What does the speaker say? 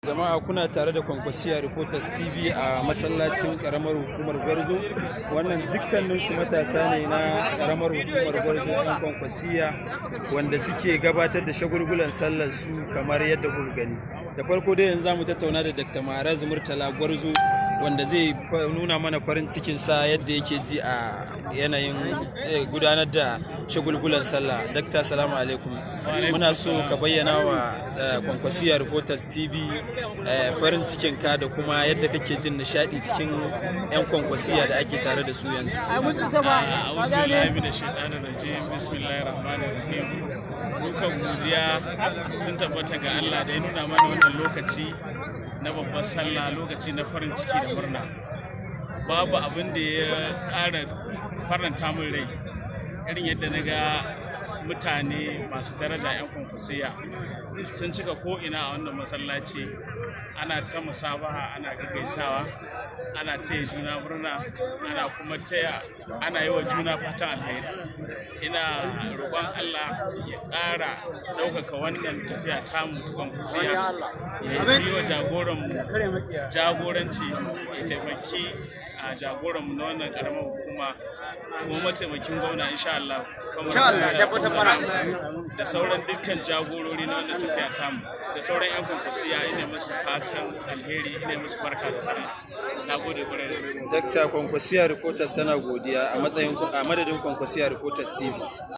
Jama'a kuna tare da Kwankwasiya Reporters TV a masallacin karamar hukumar Gwarzo. Wannan dukkaninsu matasa ne na karamar hukumar Gwarzo ɗan Kwankwasiya wanda suke gabatar da shagulgulan sallar su kamar yadda kuka gani. Da farko dai yanzu zamu tattauna da Dr. Ma'arazu Murtala Gwarzo wanda zai nuna mana farin cikinsa yadda yake ji a yanayin gudanar da shagulgulan sallah. Dakta, salamu alaikum. Muna so ka bayyana wa Kwankwasiya Reporters TV farin cikinka da kuma yadda kake jin nishadi cikin 'yan Kwankwasiya da ake tare da su yanzu. Dukan godiya sun tabbata ga Allah da ya nuna mana wannan lokaci na babbar sallah, lokaci na farin ciki da murna. Babu abin da ya ƙara faranta min rai irin yadda na ga mutane masu daraja 'yan Kwankwasiya sun cika ko'ina a wannan masallaci. Ana ta musabaha, ana gaggaisawa, ana taya juna murna, ana yi wa juna fatan alheri. Ina roƙon Allah ya ƙara ɗaukaka wannan tafiya tamu ta Kwankwasiya, ya yi wa jagoranci, ya taimaki a jagoranmu na wannan ƙaramar hukuma kuma mataimakin gwamna insha Allah da sauran dukkan jagorori na wannan tafiya tamu da sauran 'yan Kwankwasiya. Ina musu fatan alheri, ina musu barka da sallah. Na gode kwarai da gaske. Dakta, Kwankwasiya Reporters tana godiya a madadin Kwankwasiya Reporters TV.